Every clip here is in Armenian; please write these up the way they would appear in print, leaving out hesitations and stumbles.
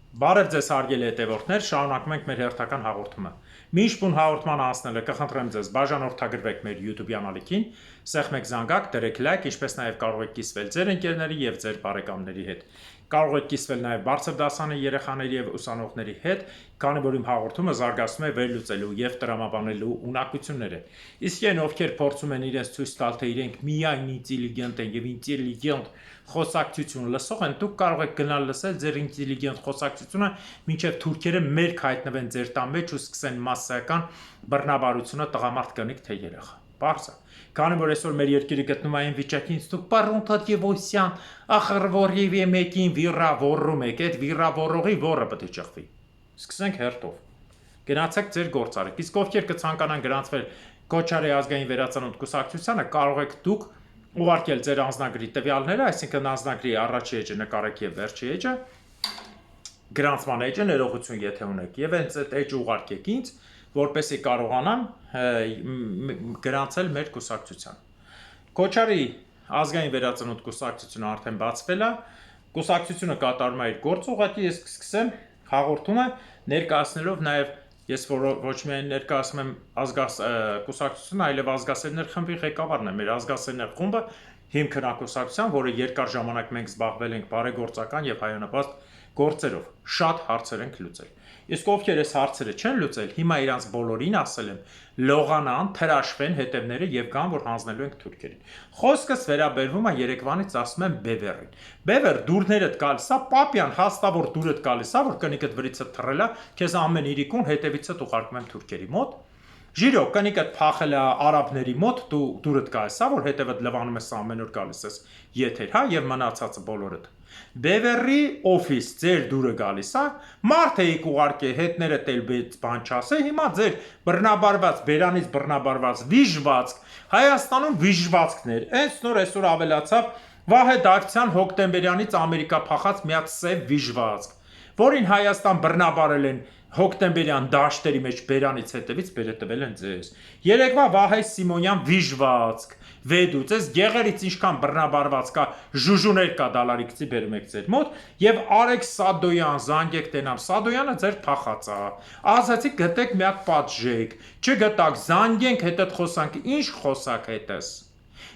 Բարև ձեզ հարգելի հետևորդներ, շարունակում ենք մեր հերթական հաղորդումը։ Մինչ բուն հաղորդման անցնելը կխնդրեմ ձեզ բաժանորդագրվեք մեր YouTube ալիքին, սեղմեք զանգակ, դրեք լայք, ինչպես նաև կարող եք կիսվել ձեր ընկերների եւ ձեր բարեկամների հետ։ Կարող եք կիսվել նաև բարձր դասանի երեխաների եւ ուսանողների հետ, քանի որ իմ հաղորդումը զարգացնում է վերլուծելու եւ տրամաբանելու ունակությունները։ Իսկ այն ովքեր փորձում են իրենց ցույց տալ, թե իրենք միայն ինտելիգենտ են եւ ինտելիգենտ խոսակցություն լսող են, դուք կարող եք գնալ լսել ձեր ինտելիգենտ խոսակցությունը, մինչև թուրքերը մերկ հայտնվեն ձեր տան մեջ ու սկսեն մասսայական բռնաբարությունը տղամարդ կնիկ թե երեխա։ Պարզ է։ Քանի որ այսօր մեր երկիրը գտնվում է այն վիճակին, դուք պարոնտատիվոսյան ախրվորիվ մեկին վիրավորում եք, այդ վիրավորողի որը պետք է ճղվի։ Սկսենք հերթով։ Գնացեք ձեր գործարեք։ Իսկ ովքեր կցանկանան գրանցվել Քոչարի ազգային վերածնունդ կուսակցությանը, կարող եք դուք ուղարկել ձեր անձնագրի տվյալները, այսինքն անձնագրի առաջի էջը նկարեք եւ վերջի էջը, գրանցման էջը ներողություն եթե ունեք, եւ հենց այդ էջը ուղարկեք ինձ, որպեսզի կարողանամ գրանցել մեր կուսակցության։ Քոչարի ազգային վերածնունդ կուսակցությունը արդեն բացվել է, կուսակցությունը կատարում է իր գործը, ուղղակի ես կսկսեմ հաղորդումը ներկայացնելով նաեւ ես ոչ միայն ներկայացնում եմ կուսակցությունը, այլև ազգասերներ խմբի ղեկավարն է, մեր ազգասերներ խումբը հիմքնակուսակցության, որը երկար ժամանակ մենք զբաղվել ենք բարեգործական եւ հայանապաստ գործերով, շատ հարցեր ենք լուծել։ Իսկ ովքեր այս հարցերը չեն լուծել, հիմա իրանց բոլորին ասել եմ, լողանան, թրաշվեն հետևները եւ գան, որ հանձնելու ենք թուրքերին։ Խոսքս վերաբերվում է Երևանից ասում եմ Բևերին։ Բևեր, դուրներդ գալիս է, Պապյան, հաստավոր դուրդ գալիս է, որ կնիկդ վրիցը թռելա, քեզ ամեն իրիկուն հետևիցդ ուղարկում եմ թուրքերի մոտ։ Ժիրո, կնիկդ փախել է արաբների մոտ, դու դուրդ գալիս է, որ հետևդ լվանում ես ամեն օր գալիս ես եթեր, հա, եւ մնացածը բոլորդ։ Բևերի օֆիս ձեր դուրը գալիս է, մարդ էիք ուղարկե հետները տել բան չասե, հիմա ձեր բռնաբարված, բերանից բռնաբարված վիժվածք, Հայաստանում վիժվածքներ, այս նոր այսօր ավելացավ Վահե Դավթյան հոկտեմբերյանից Ամերիկա փախած մի հատ սև վիժվածք, որին Հայաստան բռնաբարել են հոկտեմբերյան դաշտերի մեջ բերանից հետևից բերետվել են ձեզ։ Երեկվա Վահե Սիմոնյան վիժվածք, վեդուց, ես գեղերից ինչքան բռնաբարված կա, ժուժուներ կա դալարիկցի բերում եք ձեր մոտ, եւ Արեգ Սադոյան, զանգեք տենամ, Սադոյանը ձեր փախած է։ Ասացի գտեք մի հատ պատժեք, չգտակ, զանգենք հետդ խոսանք, ինչ խոսակ հետս։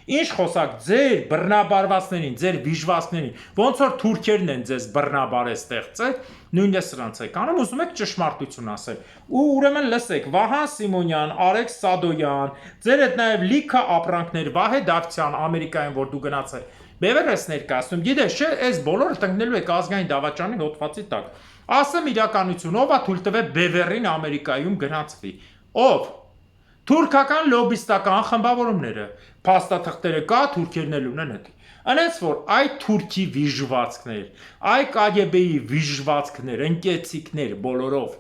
Ինչ խոսակ ձեր բռնաբարվածներին, ձեր վիժվածքներին, ոնց որ թուրքերն են ձեզ բռնաբարել ստեղծել, նույնն է սրանց եք անում, ուզում եք ճշմարտություն ասել։ Ու ուրեմն լսեք, Վահան Սիմոնյան, Արեգ Սադոյան, ձեր հետ նաև լիքը ապրանքներ, Վահե Դավթյան, Ամերիկայում, որ դու գնացել, Բևեր ես ներկայացնում, գիտես չէ, այս բոլորը տնկնելու եք ազգային դավաճանի հոդվածի տակ։ Ասեմ իրականություն, ով է թույլ տվել Բևերին Ամերիկայում գնացվի։ Ով։ Թուրքական լոբիստական խմբավորումները, փաստաթղթերը կա, թուրքերն էլ ունեն հետ։ Այնպես որ այդ թուրքի վիժվածքներ, այ KGB-ի վիժվածքներ, ընկեցիկներ բոլորով։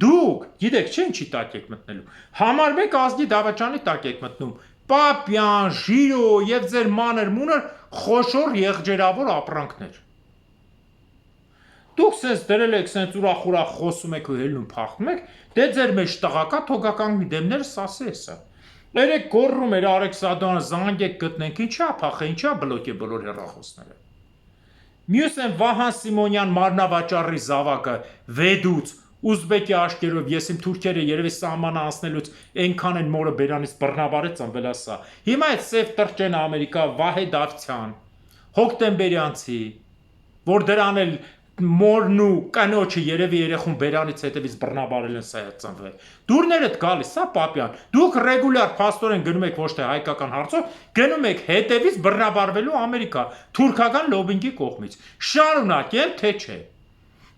Դուք գիտեք չէ ինչի տակ եք մտնելու։ Համար 1 ազգի դավաճանի տակ եք մտնում։ Պապյան, Ժիրո եւ ձեր մանր մունր խոշոր եղջերավոր ապրանքներ։ Դուք սենց դրել եք, սենց ուրախ խոսում եք ու հելնում փախնում եք, դե ձեր մեջ տղակա թոգական մի դեմները սասի է սա։ Երեք գոռում էր Արեգ Սադոյանը, զանգեք գտնենք, ինչա փախե, ինչա բլոկե բոլոր հեռախոսները։ Մյուս են Վահան Սիմոնյան մարմնավաճառի զավակը, վեդուց, ուզբեկի աշկերով, ես իմ թուրքերը երևի սահմանը անցնելուց այնքան են մորը բերանից բռնաբարեց անվելա սա։ Հիմա այդ սև տրճեն Ամերիկա, Վահե Դավթյան, հոկտեմբերյանցի, որ դրան էլ մորն ու կնոջը երևի երեխուն բերանից հետևից բռնաբարել են սա ծնվել։ Դուրներդ գալիս, սա Պապյան։ Դուք ռեգուլյար փաստորեն գնում եք ոչ թե հայկական հարցով, գնում եք հետևից բռնաբարվելու Ամերիկա, թուրքական լոբինգի կողմից։ Շարունակեն, թե չէ։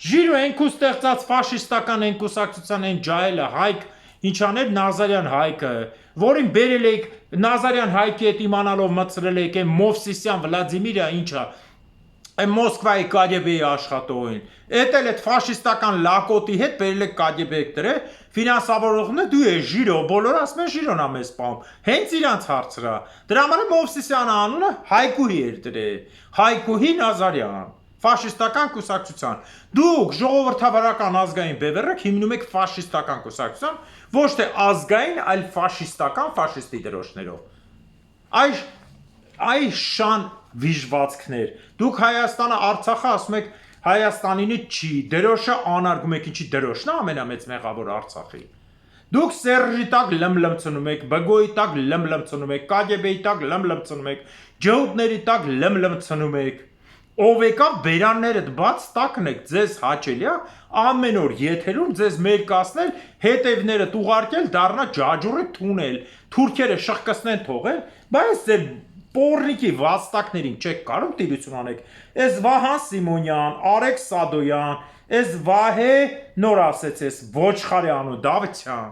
Ժիրո ենքու ստեղծած ֆաշիստական են կուսակցության են ջահելը Հայկ, ինչաներ Նազարյան Հայկը, որին բերել եք Նազարյան Հայկի հետ իմանալով մտցրել եք այն Մովսիսյան Վլադիմիրը, ինչա Այն Մոսկվայի KGB-ի աշխատողին, էտել այդ ֆաշիստական լակոտի հետ բերել եք KGB-եք դրե, ֆինանսավորողն է դու ես Ժիրո, բոլորը ասում են Ժիրոն է մեզ պահում, հենց իրանց հարցրա, դրա համար Մովսիսյանը անունը Հայկուհի էր դրե, Հայկուհի Նազարյան, ֆաշիստական կուսակցության, դուք ժողովրդավարական ազգային բևեռեք հիմնում եք ֆաշիստական կուսակցության, ոչ թե ազգային, այլ ֆաշիստական ֆաշիստի դրոշներով, այ շան վիժվածքներ, դուք Հայաստանը Արցախը ասում եք Հայաստանինը չի, դրոշը անարգում եք, ինչի դրոշն է ամենամեծ մեղավոր Արցախի։ Դուք Սերժի տակ լմլմցնում եք, Բգոյի տակ լմլմցնում եք, KGB-ի տակ լմլմցնում եք, ջհուդների տակ լմլմցնում եք։ Ով եկավ բերաններդ բաց տակն եք, ձեզ հաճելի է ամեն օր եթերում ձեզ մերկացնել, հետևներդ ուղարկել, դառնա ջաջուրը թունել, թուրքերը շղկացնեն թողել, բայց ձեր Պորնիկի վաստակներին չեք կարող տիրություն անեք։ Այս Վահան Սիմոնյան, Արեգ Սադոյան, այս Վահե նոր ասեց, այս Ոչխարի անուն Դավթյան։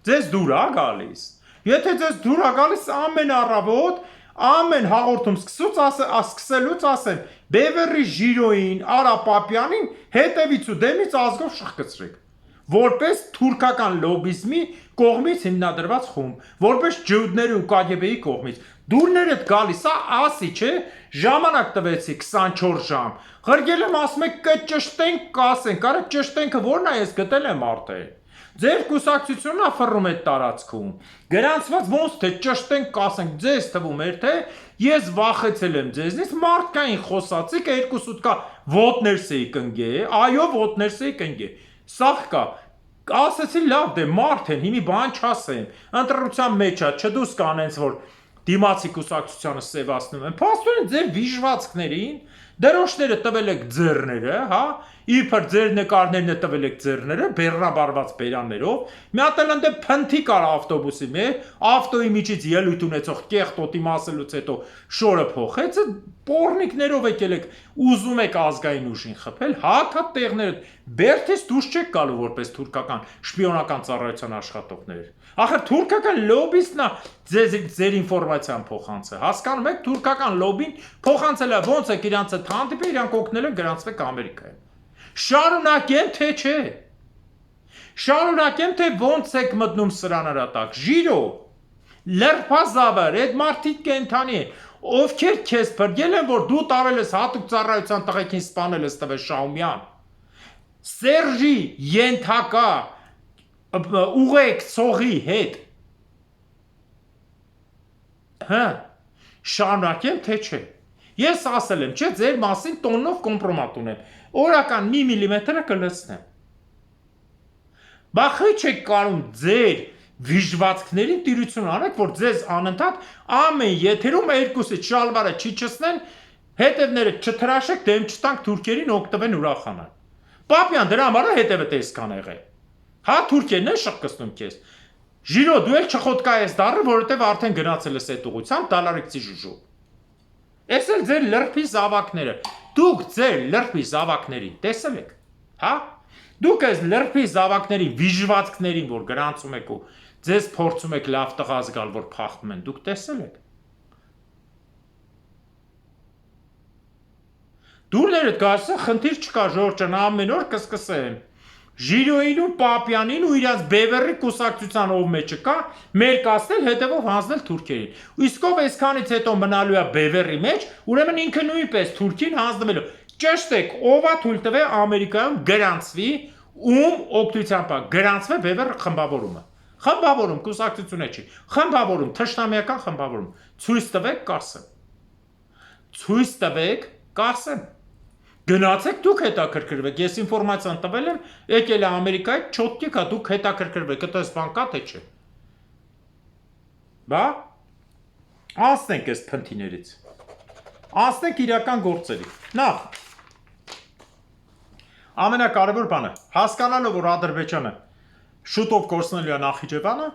Ձեզ դուր է գալիս։ Եթե ձեզ դուր է գալիս ամեն առավոտ, ամեն հաղորդում սկսելուց ասեմ, Բևերի Ժիրոյին, Արա Պապյանին հետևից ու դեմից ազգով շղկցրեք։ Որպես թուրքական լոբիզմի կողմից հիմնադրված խումբ, որպես ջհուդների ու KGB-ի կողմից։ Դուրներդ գալիս է, ասի չէ, ժամանակ տվեցի 24 ժամ։ Ղրգել եմ ասում եք կճշտենք, կասենք, արա ճշտենքը որն է, ես գտել եմ արդեն։ Ձեր կուսակցությունն է ֆռում այդ տարածքում։ Գրանցված ոնց թե ճշտենք, կասենք, ձեզ թվում էր թե ես վախեցել եմ ձեզնից, մարդկային խոսացիք, երկու սուտկա ոտներսեի կնգե, այո ոտներսեի կնգե։ Սաղ կա, ասեցի լավ դե մարդ են, հիմի բան չասեմ, ընտրության մեջ է, չդուս կանենց, որ դիմացի կուսակցությանը սևացնում են, փաստորեն ձեր վիժվածքներին, դրոշները տվել եք ձեռները, հա, իբր ձեր նկարներն տվել եք ձեռները, բեռնաբարված բերաններով, մի հատ էլ ընդ փնթի կար ավտոբուսի մեջ, ավտոյի միջից ելույթ ունեցող կեղտոտի մասելուց հետո շորը փոխեց, պորնիկներով եկել եք, ուզում եք ազգային ուժին խփել, հակա տեղները Բերթից դուրս չեք գալու որպես թուրքական շպիոնական ծառայության աշխատողներ։ Ախր թուրքական լոբիստն է ձեր ինֆորմացիան փոխանցը։ Հասկանում եք, թուրքական լոբին փոխանցել է ոնց է իրանց հետ հանդիպել, իրանք օգնել են գրանցվեք Ամերիկայում։ Շարունակեմ թե չէ։ Շարունակեմ թե ոնց եք մտնում սրանարատակ։ Ժիրո, լրփազավար, այդ մարդիկ կենթանի են, ովքեր քեզ փրկել են, որ դու տարել ես հատուկ ծառայության տղեկին սպանել ես տվել Շաումյան։ Սերժի ենթակա ուղեք ցողի հետ։ Հա, շարունակեմ թե չէ։ Ես ասել եմ, չէ, ձեր մասին տոննով կոմպրոմատ ունեմ։ Օրական 1 միլիմետրը կլցնեմ։ Բախի չեք կարում ձեր վիժվածքներին տիրություն անեք, որ ձեզ անընդհատ ամեն եթերում երկուսից շալվարը չիջեցնեն, հետևները չթրաշեք, դեմ չտանք թուրքերին օգտվեն ուրախանան։ Պապյան դրա համար է հետևը տեսքան եղել։ Հա թուրքերն են շղկցնում քեզ։ Ժիրո դու էլ չխոտկայես դառը, որովհետև արդեն գնացել ես այդ ուղությամբ դալարիկցի ժուժու։ Էս էլ ձեր լրփի զավակները։ Դուք ձեր լրփի զավակներին տեսել եք։ Հա։ Դուք այս լրփի զավակների վիժվածքներին, որ գրանցում եք ու ձեզ փորձում եք լավ տղա զգալ, որ փախնում են, դուք տեսել եք։ Դուրներդ գալիս է, խնդիր չկա, Ժորժան ամեն օր կսկսեմ։ Ժիրոյին ու Պապյանին ու իրաց Բևերի կուսակցության ով մեջը կա, մերկացնել հետևով հանձնել թուրքերին։ Իսկ ով այսքանից հետո մնալու է Բևերի մեջ, ուրեմն ինքը նույնպես թուրքին հանձնվելու։ Ճշտեք, ով է թույլ տվել Ամերիկայում գրանցվի, ում օգնությամբ է գրանցվել Բևեր խմբավորումը։ Խմբավորում կուսակցությունը չի։ Խմբավորում, թշնամիական խմբավորում։ Ցույց տվեք, կասեմ։ Ցույց տվեք, կասեմ։ Գնացեք դուք հետաքրքրվեք, ես ինֆորմացիան տվել եմ, եկել է Ամերիկայից, չոտկեք է դուք հետաքրքրվեք, այդպես բան կա թե չէ։ Բա անցնենք այս փնթիներից։ Անցնենք իրական գործերի։ Նախ ամենակարևոր բանը, հասկանալով որ Ադրբեջանը շուտով կորցնելու է Նախիջևանը,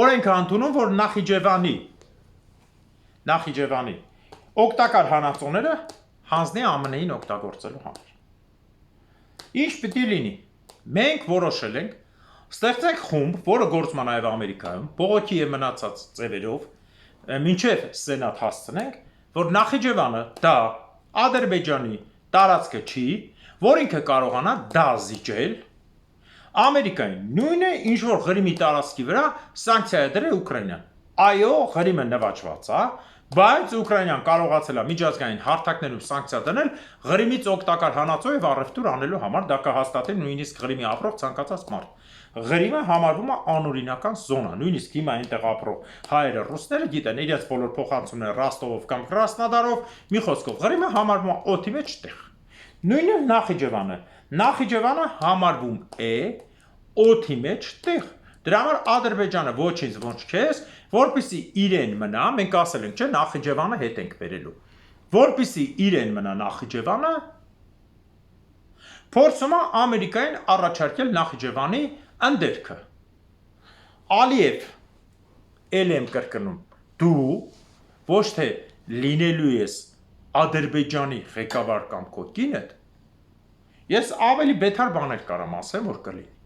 օրենք ընդունում, որ Նախիջևանի օգտակար հանածոները հանձնի ԱՄՆ-ին օգտագործելու համար։ Ինչ պիտի լինի։ Մենք որոշել ենք ստեղծենք խումբ, որը գործում է նաև Ամերիկայում, բողոքի եւ մնացած ձևերով, մինչև Սենատ հասցնենք, որ Նախիջևանը դա Ադրբեջանի տարածքը չի, որ ինքը կարողանա դա զիջել Ամերիկային։ Նույնը ինչ որ Ղրիմի տարածքի վրա սանկցիա է դրել Ուկրաինան։ Այո, Ղրիմը նվաճված է, Բայց Ուկրաինան կարողացել է միջազգային հարթակներում սանկցիա դնել Ղրիմից օգտակար հանածո եւ առևտուր անելու համար, դա կհաստատի նույնիսկ Ղրիմի ապրող ցանկացած մարդ։ Ղրիմը համարվում է անօրինական զոնա, նույնիսկ հիմա այնտեղ ապրող հայերը, ռուսները գիտեն իրենց բոլոր փոխանցումները Ռոստովով կամ Կրասնոդարով, մի խոսքով Ղրիմը համարվում է օդի մեջ տեղ։ Նույնը Նախիջևանը համարվում է օդի մեջ տեղ։ Դրա համար Ադրբեջանը ոչինչ ոչ քեզ, որպեսզի իրեն մնա, մենք ասել ենք, չէ, Նախիջևանը հետ ենք բերելու։ Որպեսզի իրեն մնա Նախիջևանը, փորձում է Ամերիկային առաջարկել Նախիջևանի ընդերքը։ Ալիև ել եմ կրկնում, դու ոչ թե լինելու ես Ադրբեջանի ղեկավար կամ քո կինդ, ես ավելի բետար բաներ կարամ ասեմ, որ կլինի։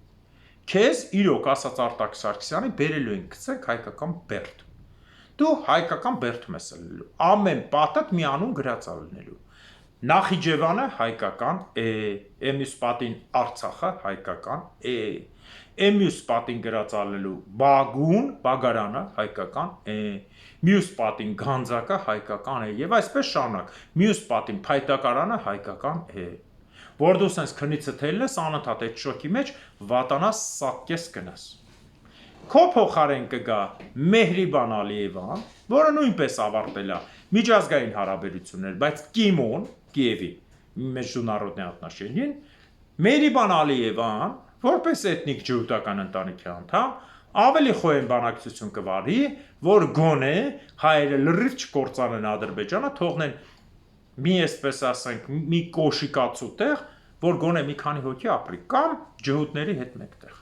Քեզ իրոք ասած Արտակ Սարգսյանի բերելու են գցենք հայկական բերդ։ Դու հայկական բերդում ես լելու։ Ամեն պատդ մի անուն գրած ալնելու։ Նախիջևանը հայկական է, մյուս պատին Արցախը հայկական է, մյուս պատին գրած ալնելու Բագուն, Բագարանը հայկական է, մյուս պատին Գանձակը հայկական է եւ այսպես շարունակ։ Մյուս պատին Փայտակարանը հայկական է։ Որ դու սենց քնիցը թելն ես անընդհատ այդ շոկի մեջ վատանաս սատկես գնաս։ Քո փոխարեն կգա Մեհրիբան Ալիևան, որը նույնպես ավարտել է միջազգային հարաբերություններ, բայց Կիմոն, Կիևի международные отношения, Մեհրիբան Ալիևան, որպես էթնիկ ջհուդական ընտանիքի անդամ, ավելի խոհեն բանակցություն կվարի, որ գոնե հայերը լրիվ չկործանեն Ադրբեջանը, թողնեն մի այսպես ասենք, մի կոշիկացու տեղ, որ գոնե մի քանի հոգի ապրի, կամ ջհուդների հետ մեկտեղ։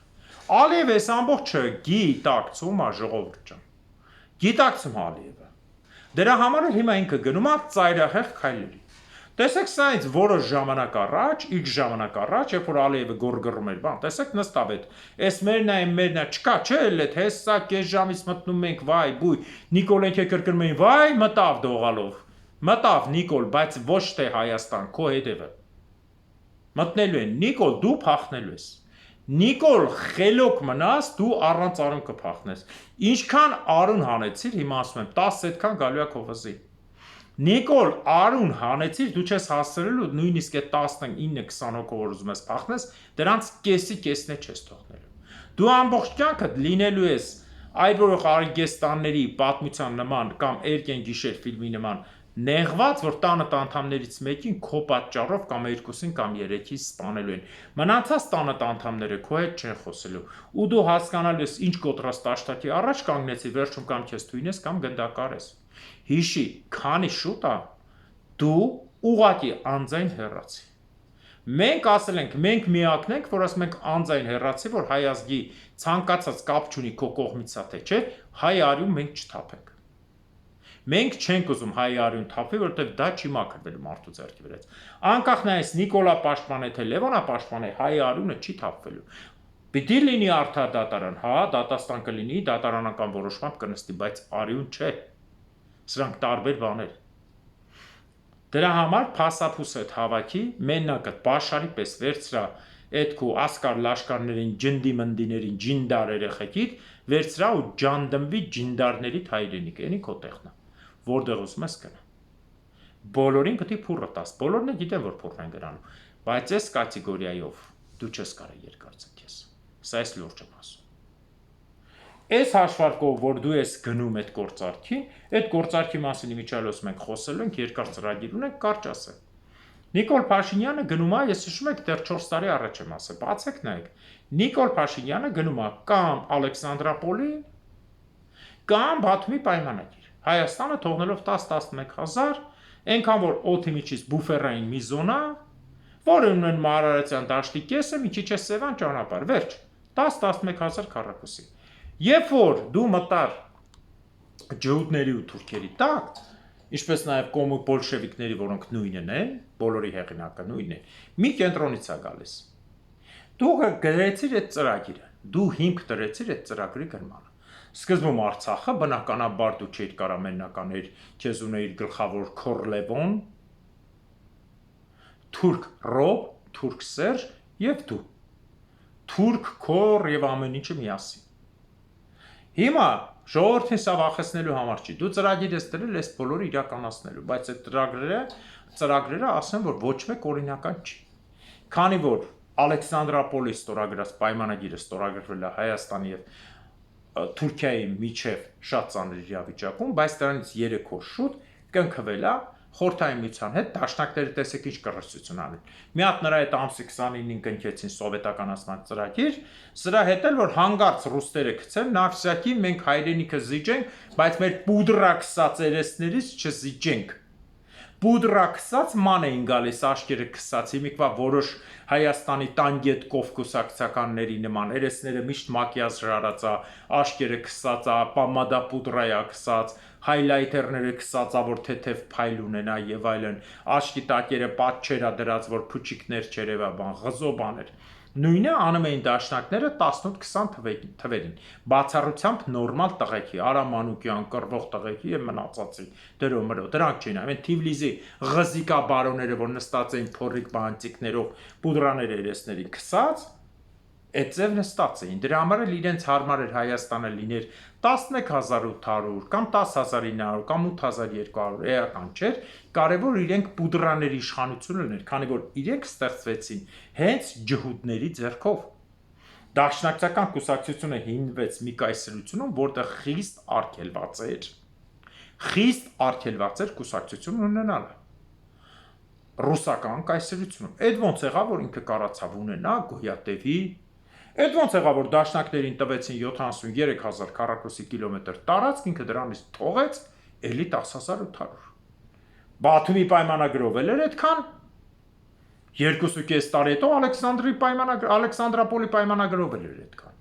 Ալիև այս ամբողջը գիտակցում է ժողովուրդ ջան։ Գիտակցում Ալիևը։ Դրա համար էլ հիմա ինքը գնում է ծայրահեղ քայլերի։ Տեսեք սա ինձ որոշ ժամանակ առաջ, X ժամանակ առաջ, երբ որ Ալիևը գորգռում էր, բան, տեսեք նստավ այդ, այս մերնա չկա, չէ, էլ հեսա կես ժամից մտնում ենք, վայ, բույ, Նիկոլենքը կրկնում էին, վայ, մտավ դողալով։ Մտավ Նիկոլ, բայց ոչ թե Հայաստան, քո հետևը։ Մտնելու են, Նիկոլ, դու փախնելու ես։ Նիկոլ, խելոք մնաս, դու առանց արուն կփախնես։ Ինչքան արուն հանեցիր, հիմա ասում եմ, 10 այդքան գալու է քո վզի։ Նիկոլ, արուն հանեցիր, դու չես հասցրելու նույնիսկ այդ 19-20 հոգով որ ուզում ես փախնես, դրանց կեսի չես թողնելու։ Դու ամբողջ կյանքդ լինելու ես Այբորող Արիգեստանների պատմության նման կամ Էրկեն գիշեր ֆիլմի նման նեղված, որ տանը անդամներից մեկին քո պատճառով կամ երկուսին կամ երեքին սպանելու են։ Մնացած տանը անդամները քո հետ չեն խոսելու։ Ու դու հասկանալու ես ինչ կոտրած տաշտակի առաջ կանգնեցի, վերջում կամ քեզ թույնես կամ գնդակար ես։ Հիշի, քանի շուտ է դու ուղղակի անձայն հեռացի։ Մենք ասել ենք, մենք միակն ենք, որ ասում ենք անձայն հեռացի, որ հայ ազգի ցանկացած կապ չունի քո կողմից է թե չէ, հայ արյուն մենք չթափենք։ Մենք չենք ուզում հայ արյուն թափի, որովհետև դա չի մաքրվելու մարդու ձեռքի վրայից։ Անկախ նայես Նիկոլա պաշտպան է թե Լևոնա պաշտպան է, հայ արյունը չի թափվելու։ Պիտի լինի արդար դատարան, հա, դատաստան կլինի, դատարանական որոշմամբ կնստի, բայց արյուն չէ։ Սրանք տարբեր բաներ։ Դրա համար փասափուս այդ հավաքի, մենակը պաշարի պես վերցրա այդ քու ասկար լաշկարներին, ջնդի մնդիներին, ջինդար երեխեքիդ, վերցրա ու ջանդմվի ջինդարների հայրենիք, էնի քո տեղնա, որտեղ ուզում ես գնա։ Բոլորին պետք է փուռը տաս, բոլորն է գիտեն, որ փուռ են գրանում, բայց այս կատեգորիայով դու չես կարող երկար ցկես։ Սա էս լուրջ եմ ասում։ Այս հաշվարկով, որ դու ես գնում այդ գործարքին, այդ գործարքի մասին իմիջիալոց մենք խոսելու ենք, երկար ծրագիր ունենք, կարճ ասեմ։ Նիկոլ Փաշինյանը գնում է, ես հիշում եք, դեռ 4 տարի առաջ եմ ասել, բացեք նայեք։ Նիկոլ Փաշինյանը գնում է կամ Ալեքսանդրապոլի, կամ Բաթումի պայմանագիր։ Հայաստանը թողնելով 10-11 հազար, այնքան որ օդի միջից բուֆերային մի զոնա, որը ունեն Մարարացյան դաշտի կեսը, մի քիչ է Սևան ճանապարհ, վերջ, 10-11 հազար քառակուսի։ Երբ որ դու մտար ջհուդների ու թուրքերի տակ, ինչպես նաև կոմու բոլշևիկների, որոնք նույնն են, բոլորի հեղինակը նույնն է, մի կենտրոնից է գալիս։ Դու գրեցիր այդ ծրագիրը, դու հիմք դրեցիր այդ ծրագրի գրմանը։ Սկզբում Արցախը բնականաբար դու չէիր կարող մենականներ, քեզ ունեիր գլխավոր Քորլևոն, թուրք Ռոբ, թուրք Սերժ եւ դու։ Թուրք քոր եւ ամեն ինչը միասին։ Հիմա Ժողովրդին սա վախեցնելու համար չի։ Դու ծրագիր ես դրել այս բոլորը իրականացնելու, բայց այդ ծրագրերը ասեմ, որ ոչ մեկ օրինական չի։ Քանի որ Ալեքսանդրապոլի ստորագրած պայմանագիրը ստորագրվել է Հայաստանի եւ Թուրքիայի միջև շատ ծանր իրավիճակում, բայց դրանից 3 օր շուտ կնքվել է Խորհրդային Միության հետ դաշնակները տեսեք ինչ կռչություն անեն։ Մի հատ նրա հետ ամսի 29-ին կնքեցին սովետականացման ծրագիր, սրա հետ էլ որ հանգարց ռուսները գցեն նավսյակի մենք հայրենիքը զիջենք, բայց մեր պուդրա քսած երեսներից չզիջենք։ Պուդրա քսած ման էին գալիս աշկերը քսած, հիմիկվա որոշ Հայաստանի տանգետ կովկուսակցականների նման երեսները միշտ մակիազրարած է, աշկերը քսած է, պամադա պուդրայա քսած, հայլայթերները քսած է, որ թեթև փայլ ունենա եւ այլն, աշկի տակերը պատչերա դրած, որ փուչիկներ չերևա բան, ղզո բաներ։ Նույնը անում էին դաշնակները 18-20 թվերին, բացառությամբ նորմալ տղեկի, Արա Մանուկյան, կռվող տղեկի եւ մնացածի դրո մրո, դրանք չէին, այն Թիվլիզի ղզիկա բարոները, որ նստած էին փորիկ բանտիկներով, պուդրաներ երեսների քսած, այդ ձև նստած էին, դրա համար էլ իրենց հարմար էր Հայաստանը լիներ 11800 կամ 10900 կամ 8200 էական չէր, կարևոր իրենք պուդրաների իշխանությունը լիներ, քանի որ իրենք ստեղծվեցին հենց ջհուդների ձեռքով։ Դաշնակցական կուսակցությունը հիմնվեց մի կայսրությունում, որտեղ խիստ արգելված էր կուսակցություն ունենալը։ Ռուսական կայսրությունում։ Այդ ոնց եղավ, որ ինքը կարացավ ունենա գոյատևի։ Այդ ոնց եղավ, որ դաշնակներին տվեցին 73000 քառակուսի կիլոմետր տարածք, ինքը դրանից թողեց էլի 10800։ Բաթումի պայմանագրով էլ էր այդքան 2.5 տարի հետո Ալեքսանդրապոլի պայմանագրով էլ էր այդքան։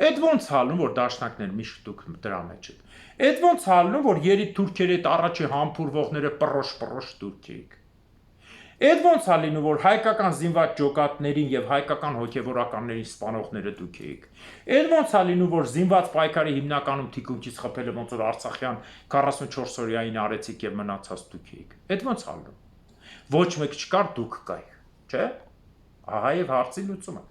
Այդ ոնց հալնում, որ դաշնակներ միշտ դուք դրա մեջ եք։ Այդ ոնց հալնում, որ երիտ թուրքերի հետ առաջի համբուրվողները պռոշ թուրք էիք։ Այդ ոնց է լինում, որ հայկական զինված ջոկատներին եւ հայկական հոգեվորականներին սպանողները դուք էիք։ Այդ ոնց է լինում, որ զինված պայքարի հիմնականում թիկունքից խփելը ոնց որ Արցախյան 44 օրյային արեցիք եւ մնացած դուք էիք։ Այդ ոնց է լինում։ Ոչ մեկ չկար, դուք կայք, չէ՞։ Ահա եւ հարցի լուծումը։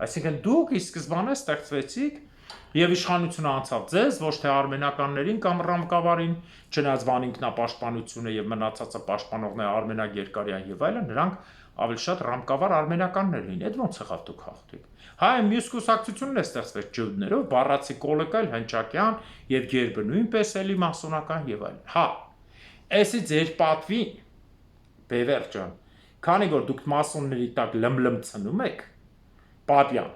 Այսինքն դուք ի սկզբանե ստեղծվեցիք եւ իշխանությունը անցավ ձեզ, ոչ թե արմենականներին կամ ռամկավարին, չնայած Վան ինքնապաշտպանությունը եւ մնացածը պաշտպանողները Արմենակ Երկարյան եւ այլն, նրանք ավելի շատ ռամկավար արմենականներ էին։ Այդ ոնց եղավ դուք հաղթեք։ Հայ մյուս կուսակցությունն է ստեղծվել ջուդներով, բառացի Կոլեկալ, Հնչակյան եւ Գերբը նույնպես էլի մասոնական եւ այլն։ Հա, էսի ձեր պատվի Բևեր ջան, քանի որ դուք մասոնների տակ լմլմցնում եք, Պապյան,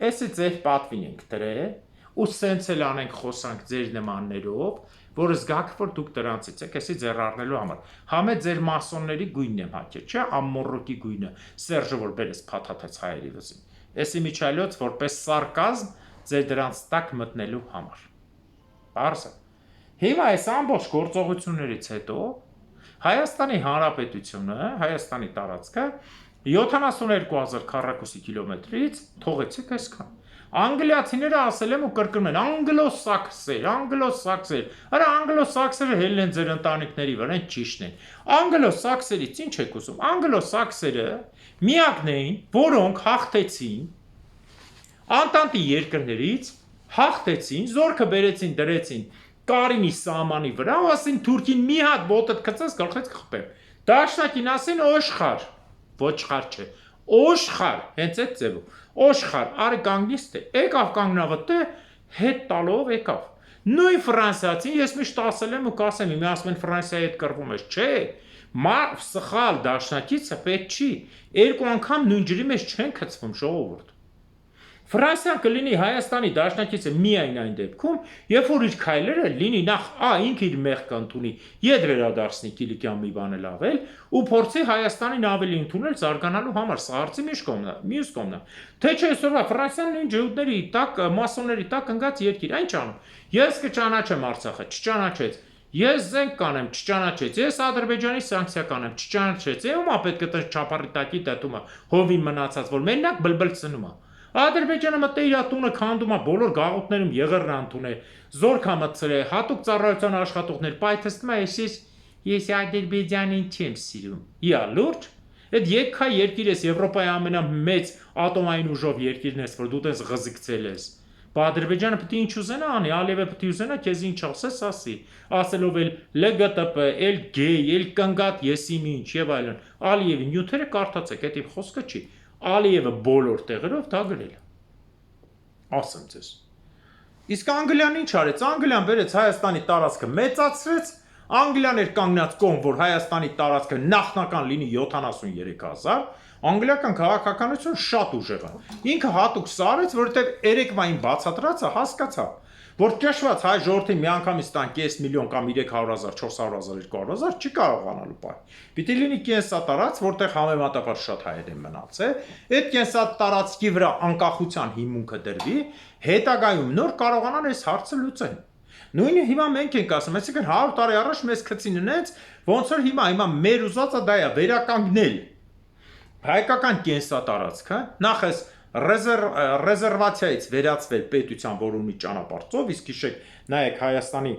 էսի ձեր պատվին ենք դրել, ու սենց էլ անենք խոսանք ձեր նմաններով, որը զգաք, որ դուք դրանցից եք, էսի ձեր առնելու համար։ Համե ձեր մասոնների գույնն եմ հաճել, չէ, ամմորոկի գույնը, Սերժը որ բերես փաթաթեց հայերի վզին։ Էսի միջայլոց որպես սարկազմ ձեր դրանց տակ մտնելու համար։ Պարզը։ Հիմա այս ամբողջ գործողություններից հետո Հայաստանի Հանրապետությունը, Հայաստանի տարածքը 72000 քառակուսի կիլոմետրից թողեցիք այսքան։ Անգլիացիները ասել եմ ու կրկնում են անգլոսաքսեր, արա անգլոսաքսերը հելն են ձեր ընտանիքների վրա, այն ճիշտն են։ Անգլոսաքսերից ինչ եք ուզում։ Անգլոսաքսերը միակն էին, որոնք հաղթեցին Անտանտի երկրներից, հաղթեցին, զորքը բերեցին, դրեցին Կարինի սահմանի վրա, ու ասին Թուրքին մի հատ ոտդ գցես գլխից կխփեմ։ Դաշնակին ասին օշխար, ոչխար չէ, օշխար, հենց այդ ձևով, օշխար, արի կանգնիստ է, եկավ կանգնավտե, հետ տալով եկավ։ Նույն ֆրանսիացին ես միշտ ասել եմ ու կասեմ, իմի ասում են Ֆրանսիայի հետ կռվում ես, չէ, մար սխալ դաշնակիցը պետք չի, երկու անգամ նույն ջրի մեջ չեն գցվում ժողովուրդ։ Ֆրանսիան կլինի Հայաստանի դաշնակիցը միայն այն դեպքում, երբ որ իր քայլերը լինի նախ ինքը իր մեղքը ընդունի, ետ վերադարձնի Կիլիկյան մի բան էլ ավել, ու փորձի Հայաստանին ավելի ընդունել զարգանալու համար, սա հարցի մյուս կողմն է։ Թե չէ այսօրվա Ֆրանսիան նույն ջհուդների տակ, մասոնների տակ ընկած երկիր, այն չանում։ Ես կճանաչեմ Արցախը, չճանաչեց։ Ես զենք կանեմ, չճանաչեց։ Ես Ադրբեջանի սանկցիա կանեմ, չճանաչեց։ Ումա պետք է տես չափարի տակի դատումը, հովին մնացած, որ մենակ բլբլ ծնում է։ Ադրբեջանը մտե իր տունը քանդում է, բոլոր գաղութներում եղերն անտուն է, զորք մտցրել է, հատուկ ծառայության աշխատողներ, պայթստում է, ես Ադրբեջանին չեմ սիրում։ Իա լուրջ։ Այդ երկհայ երկիր ես Եվրոպայի ամենամեծ ատոմային ուժով երկիրն ես, որ դու տես ղզիկցել ես։ Ադրբեջանը պետք է ինչ ուզենա անի, Ալիևը պետք է ուզենա քեզ ինչ ասես, ասի, ասելով էլ ԼԳՏՊ, էլ գեյ, էլ կնգատ եսիմի ինչ եւ այլն։ Ալիևի նյութերը կարդացեք, դա խոսքը չի։ Ալիևը բոլոր տեղերով դա գրել է։ Ասեմ ձեզ։ Իսկ Անգլիան ինչ արեց։ Անգլիան բերեց Հայաստանի տարածքը մեծացրեց, Անգլիան էր կանգնած կողմ, որ Հայաստանի տարածքը նախնական լինի 73000, անգլիական քաղաքականությունը շատ ուժեղ է։ Ինքը հատուկ սա արեց, որովհետև երեկվային բացատրածը հասկացա, որ ճշված հայ ժողովրդին միանգամից տան կես միլիոն կամ 300,000, 400,000, 200,000 չի կարողանալու պահ։ Պիտի լինի կենսատարածք, որտեղ համեմատաբար շատ հայեր են մնացել, այդ կենսատարածքի վրա անկախության հիմունքը դրվի, հետագայում նոր կարողանան այս հարցը լուծեն։ Նույնը հիմա մենք ենք ասում, այսինքն 100 տարի առաջ մեզ գցին նենց, ոնց որ հիմա մեր ուզածը դա է վերականգնել հայկական կենսատարածքը, նախ էս ռեզերվացիայից վերածվել պետության, որ ունի ճանապարհով, իսկ հիշեք, նայեք Հայաստանի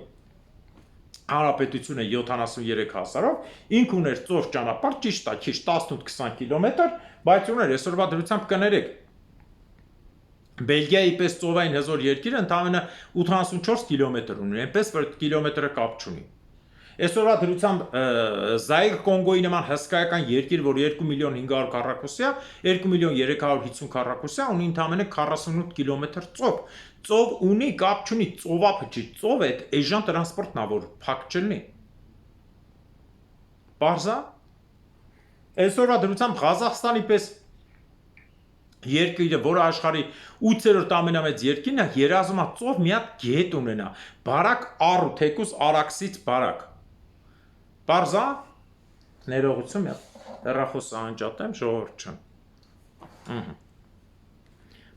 Հանրապետությունը 73,000-ով, ինք ուներ ծով ճանապարհ, ճիշտ է, քիչ 18-20 կիլոմետր, բայց ուներ այսօրվա դրությամբ կներեք Բելգիայի պես ծովային հզոր երկիրը ընդամենը 84 կիլոմետր ունի, այնպես որ կիլոմետրը կապ չունի։ Այսօրվա դրությամբ Զայր Կոնգոյի նման հսկայական երկիր, որ 2.500,000 քառակուսիա, 2.350,000 քառակուսիա ունի ընդամենը 48 կիլոմետր ծով։ Ծով ունի, կապ չունի, ծովափը չի, ծով է, էժան տրանսպորտն է, որ փակ չլինի։ Պարզա։ Այսօրվա դրությամբ Ղազախստանի պես երկիրը, որը աշխարհի 8-րդ ամենամեծ երկիրն է, երազում է ծով մի հատ գետ ունենա, բարակ առու, թեկուզ Արաքսից բարակ։ Պարզա, ներողություն, հեռախոսը անջատեմ, ժողովուրդ չեմ։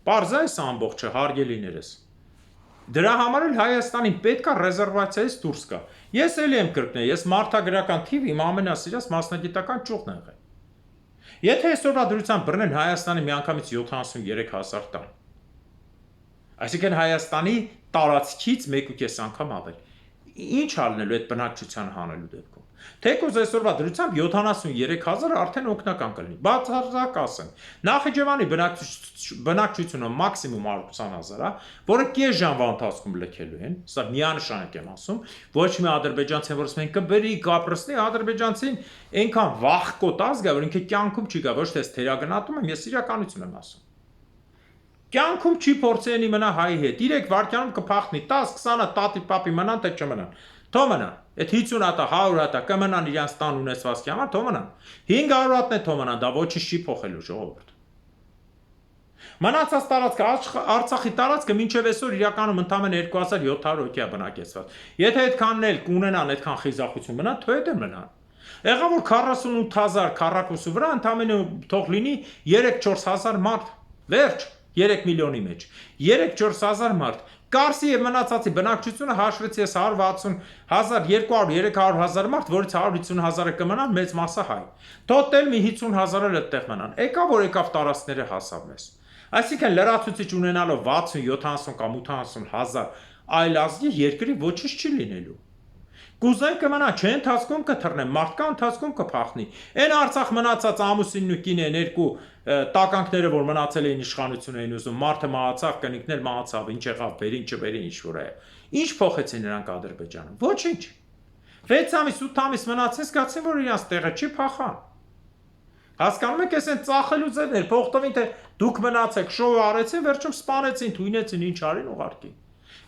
Պարզա այս ամբողջը, հարգելիներս։ Դրա համար էլ Հայաստանին պետք է ռեզերվացիայից դուրս գա։ Ես էլ եմ կրկնել, ես մարդագրական թիվ իմ ամենասիրած մասնագիտական ճյուղն եղել։ Եթե այսօրվա դրությամբ բռնեն Հայաստանի միանգամից 73,000 տան։ Այսինքն Հայաստանի տարածքից 1.5 անգամ ավել։ Ինչ ալնելու այդ բնակչության հանելու դեպքում։ Թեկուզ այսօրվա դրությամբ 73,000 արդեն օգնական կլինի։ Բացարձակ ասեմ, Նախիջևանի բնակչությունը մաքսիմում 120,000 է, որը կես ժամվա ընթացքում լքելու են, սա միանշանակ եմ ասում, ոչ մի ադրբեջանցին, որ մենք կբերի, կապրսնի, ադրբեջանցին այնքան վախկոտ ազգ է, որ ինքը կյանքում չի գա, ոչ թե թերագնահատում եմ, ես իրականություն եմ ասում։ Կյանքում չի փորձենի մնա հայի հետ, 3 վայրկյանում կփախնի, 10-20-ը տատի պապի մնան, թե չմնան։ Թո մնան, այդ 50 հատա, 100 հատա կմնան իրանց տան ունեցվածքի համար, թո մնան։ 500 հատն է թո մնան, դա ոչինչ չի փոխելու ժողովուրդ։ Մնացած տարածքը Արցախի տարածքը մինչև այսօր իրականում ընդամենը 2700 հոգի է բնակեցված։ Եթե այդքանն էլ կունենան այդքան խիզախություն մնան, թո հետ մնան։ Եղավ որ 48,000 քառակուսու վրա ընդամենը թող լինի 3-4,000 մարդ։ Վերջ 3 միլիոնի մեջ 3-4,000 մարդ Կարսի եւ մնացածի բնակչությունը հաշվեցի ես 160,000, 200-300,000 մարդ, որից 150,000-ը կմնան, մեծ մասը հայ։ Տոտել մի 50,000-ը այդտեղ մնան։ Եկավ որ եկավ տարածքները հասավ մեզ։ Այսինքն լրացուցիչ ունենալով 60, 70 կամ 80,000 այլ ազգի երկրի ոչինչ չի լինելու։ Կուզեն կմնա, չէ ընթացքում կթռնեն, մարդկա ընթացքում կփախնի։ Այն Արցախ մնացած ամուսինն ու կինեն երկու տականքները, որ մնացել էին իշխանություն էին ուզում, մարդը մահացավ, կնիկներ մահացավ, ինչ եղավ, բերին, չբերին, ինչ որ է։ Ինչ փոխեցին նրանք Ադրբեջանում։ Ոչինչ։ 6 ամիս, 8 ամիս մնացած գացին, որ իրանց տեղը չի փախան։ Հասկանում եք, այս են ծախելու ձևներ, փոխտովին թե դուք մնացեք, շոու արեցին, վերջում սպանեցին, թույնեցին, ինչ արին ուղարկի։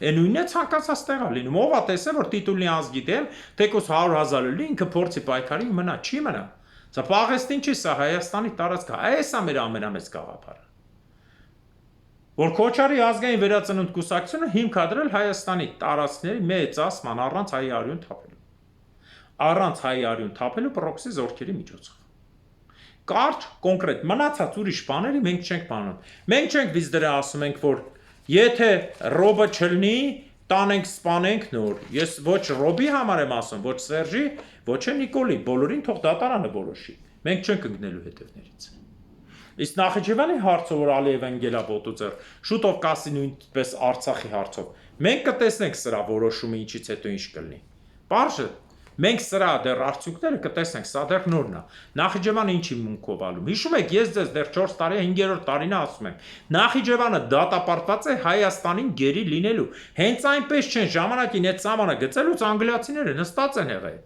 Այն նույնն է ցանկացած տեղ է լինում։ Ով է տեսել, որ տիտուլի ազգի դեմ թեկուզ 100,000 լինի, ինքը փորձի պայքարի մնա, չի մնա։ Սա Պաղեստին չի, սա Հայաստանի տարածքը, այս է մեր ամենամեծ գաղափարը։ Որ Քոչարի ազգային վերածնունդ կուսակցությունը հիմք ա դրել Հայաստանի տարածքների մեծացման առանց հայի արյուն թափելու։ Առանց հայի արյուն թափելու պրոքսի զորքերի միջոցով։ Կարճ, կոնկրետ, մնացած ուրիշ բաների մենք չենք բանում։ Մենք չենք վիզ դրա ասում ենք, որ եթե ռոբը չլինի, տանենք, սպանենք նոր։ Ես ոչ ռոբի համար եմ ասում, ոչ Սերժի, ոչ է Նիկոլի, բոլորին թող դատարանը որոշի։ Մենք չենք ընկնելու հետևներից։ Իսկ Նախիջևանի հարցը, որ Ալիևն գելա ոտուձեռ, շուտով կասի նույնպես Արցախի հարցով։ Մենք կտեսնենք սրա որոշումը ինչից հետո ինչ կլինի։ Պարզ է, Մենք սրա դեռ արդյունքները կտեսնենք, սա դեռ նորն է։ Նախիջևանը ինչի մունքով ալում։ Հիշում եք, ես ձեզ դեռ 4 տարի 5-րդ տարին ասում եմ, Նախիջևանը դատապարտված է Հայաստանին գերի լինելու։ Հենց այնպես չեն ժամանակին այդ սահմանը գծելուց անգլիացիները նստած են եղել։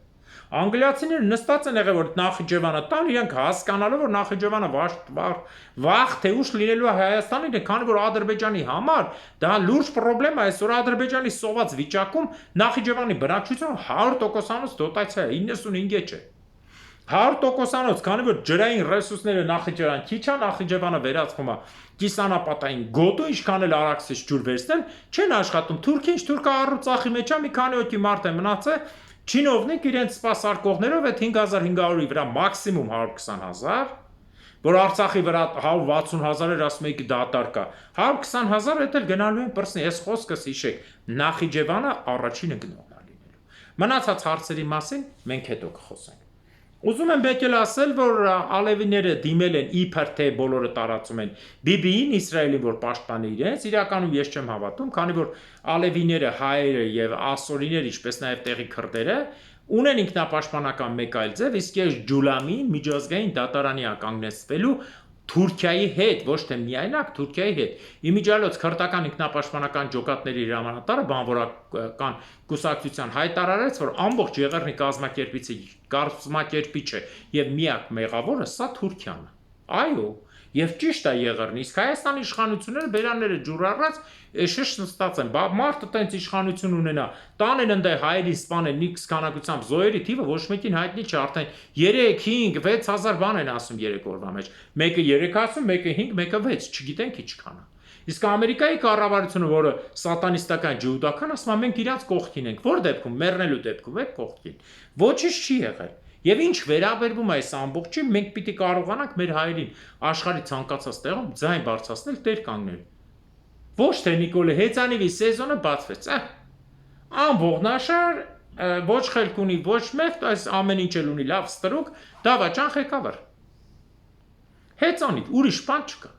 Անգլիացիները նստած են եղել, որ Նախիջևանը տան, իրենք հասկանալով, որ Նախիջևանը վաղ թե ուշ լինելու է Հայաստանին, քանի որ Ադրբեջանի համար դա լուրջ խնդրեմ է, այսօր Ադրբեջանի սոված վիճակում Նախիջևանի բնակչությունը 100%-անոց դոտացիա է, 95 չէ։ 100%-անոց, քանի որ ջրային ռեսուրսները Նախիջևան քիչ է, Նախիջևանը վերածվում է կիսանապատային գոտու, ինչքան էլ Արաքսից ջուր վերցնեն, չեն աշխատում։ Թուրքին, թուրքը առուծախի մեջ է, մի քանի հոգի մարդ է մնացել, չինովնիկ իրենց սպասարկողներով այդ 5500-ի վրա մաքսիմում 120,000, որ Արցախի վրա 160,000 էր, ասում եք դատարկ է, 120,000 էլ գնալու են պրսնի, այս խոսքս հիշեք, Նախիջևանը առաջինը գնողն է լինելու։ Մնացած հարցերի մասին մենք հետո կխոսենք։ Ուզում եմ մեկ էլ ասել, որ ալևիները դիմել են իբր թե բոլորը տարածում են BB-ին, Իսրայելին, որ պաշտպանի իրենց, իրականում ես չեմ հավատում, քանի որ ալևիները, հայերը եւ ասորիները, ինչպես նաեւ տեղի քրդերը ունեն ինքնապաշտպանական մեկ այլ ձև, իսկ ես Ջուլամին միջազգային դատարանի ականգնեցվելու Թուրքիայի հետ, ոչ թե միայնակ Թուրքիայի հետ։ Իմիջիալոց քրդական ինքնապաշտպանական ջոկատների հրամանատարը բանվորական կուսակցության հայտարարեց, որ ամբողջ Եղեռնի կազմակերպիչը եւ միակ մեղավորը սա Թուրքիան է։ Այո, եւ ճիշտ է Եղեռնի, իսկ Հայաստանի իշխանությունները բերանները ջուր առած շշ նստած են։ Մարդը տենց իշխանություն ունենա, տանեն ընդ հայերի սպանել նիքս քանակությամբ զոհերի թիվը ոչ մեկին հայտնի չէ, արդեն 3, 5, 6000 բան են ասում 3 օրվա մեջ։ Մեկը 3 ասում, մեկը 5, մեկը 6, չգիտենք ինչքան է։ Իսկ Ամերիկայի կառավարությունը, որը սատանիստական ջուդական, ասում է մենք իրանց կողքին ենք, որ դեպքում մեռնելու դեպքում է կողքին։ Ոչինչ չի եղել։ Եվ ինչ վերաբերվում է այս ամբողջին, մենք պիտի կարողանանք մեր հայերին աշխարհի ցանկացած տեղում ձայն բարձրացնել, տեր կանգնել։ Ոչ թե Նիկոլե Հեծանիվի սեզոնը բացվեց, ամբողնաշար, ոչ խելք ունի, ոչ մեղք, այս ամեն ինչ էլ ունի լավ ստրուկ, դավաճան ղեկավար։ Հեծանիվ, ուրիշ բան չկա։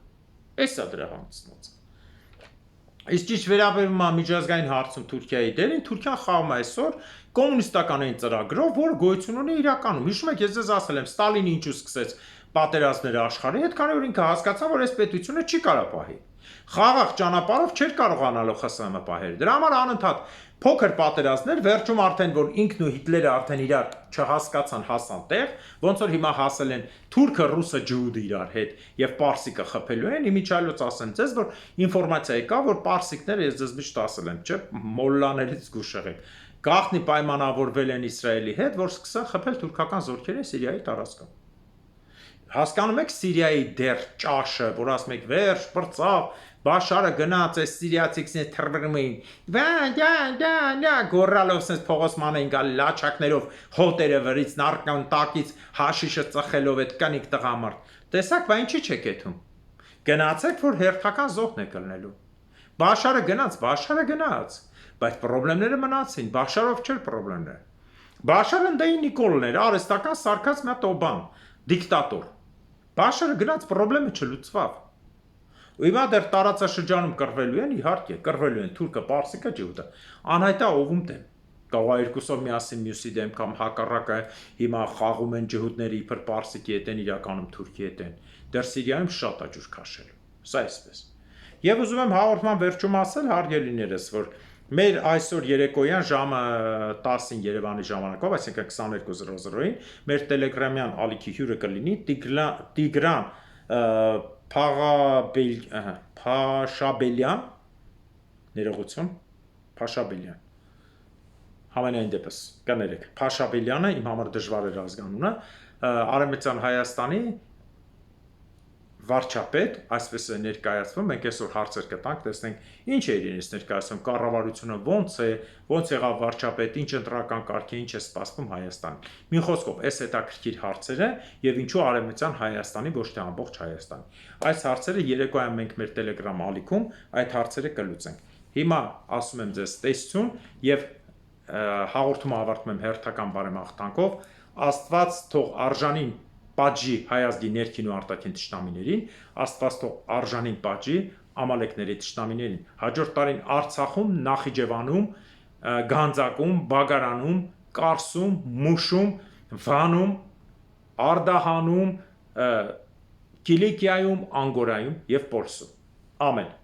Էսա դրա համցնած։ Իսկ ինչ վերաբերում է միջազգային հարցում Թուրքիայի դերին, Թուրքիան խաղում է այսօր կոմունիստական այն ծրագրով, որը գոյություն ունի իրականում։ Հիշում եք, ես ձեզ ասել եմ, Ստալինը ինչու սկսեց պատերազմները աշխարհի հետ, քանի որ ինքը հասկացավ, որ այս պետությունը չի կարող պահի։ Խաղաղ ճանապարհով չէր կարողանալու ԽՍՀՄ պահել։ Դրա համար անընդհատ փոքր պատերազմներ, վերջում արդեն որ ինքն ու Հիտլերը արդեն իրար չհասկացան, հասան տեղ, ոնց որ հիմա հասել են թուրքը, ռուսը, ջուդը իրար հետ եւ պարսիկը խփելու են, իմիջիալոց ասեմ ձեզ, որ ինֆորմացիա կա, որ պարսիկները, ես ձեզ միշտ ասել եմ, չէ, մոլլաներից զգուշ եղեք, գաղտնի պայմանավորվել են Իսրայելի հետ, որ սկսան խփել թուրքական զորքերին Սիրիայի տարածքում։ Հասկանում եք Սիրիայի դեռ ճաշը, որ ասում եք վերջ, բրծավ, Բաշարը գնաց այս սիրիացիքները թռվռում էին, գոռալով sense փողոցման էին գալ լաչակներով, հոտերը վրից, նարկան տակից, հաշիշը ծխելով այդ կանիկ տղամարդ։ Տեսակ, բա ինչի՞ չեք եթում։ Գնացեք, որ հերթական զոհն է կլնելու։ Բաշարը գնաց, բայց խնդիրները մնացին, Բաշարով չէր խնդիրները։ Բաշարը դեին Նիկոլն էր, արհեստական սարքած մի հատ օբան, դիկտատոր։ Բաշարը գնաց, խնդիրը չլուծվավ։ Ու հիմա դեռ տարածաշրջանում կռվելու են, իհարկե, կռվելու են թուրքը, պարսիկը, ջուդը, անհայտա ովում դեմ։ Կարող է երկուսով միասին մյուսի դեմ կամ հակառակը հիմա խաղում են ջհուդները իբր պարսիկի հետ են, իրականում թուրքի հետ են։ Դեռ Սիրիայում շատ է ջուր քաշելու։ Սա այսպես։ Եվ ուզում եմ հաղորդման վերջում ասել հարգելիներս, որ մեր այսօր երեկոյան ժամը 10-ին Երևանի ժամանակով, այսինքն 22:00-ին, մեր տելեգրամյան ալիքի հյուրը կլինի Տիգրան Փաշաբելյան, ներողություն, Փաշաբելյան, համենայն դեպս, կներեք, Փաշաբելյանը իմ համար դժվար էր ազգանունը, Արևմտյան Հայաստանի վարչապետ, այսպես է ներկայացվում, մենք այսօր հարցեր կտանք, տեսնենք ինչ է իրենից ներկայացվում, կառավարությունը ոնց եղավ վարչապետ, ինչ ընտրական կարգ է, ինչ է սպասվում Հայաստանին։ Մի խոսքով, այս հետաքրքիր հարցեր են եւ ինչու Արևմտյան Հայաստանի, ոչ թե ամբողջ Հայաստանի։ Այս հարցերը երեկոյան մենք մեր Telegram ալիքում այդ հարցերը կլուծենք։ Հիմա ասում եմ ձեզ տեսություն եւ հաղորդումը ավարտում եմ հերթական բարեմաղթանքով, Աստված թող արժանին պատժի հայազգի ներքին ու արտաքին թշնամիներին, Աստված թող արժանին պատժի ամալեկների թշնամիներին։ Հաջորդ տարին Արցախում, Նախիջևանում, Գանձակում, Բագարանում Կարսում, Մուշում, Վանում, Արդահանում, Կիլիկիայում, Անգորայում և Պոլսում։ Ամեն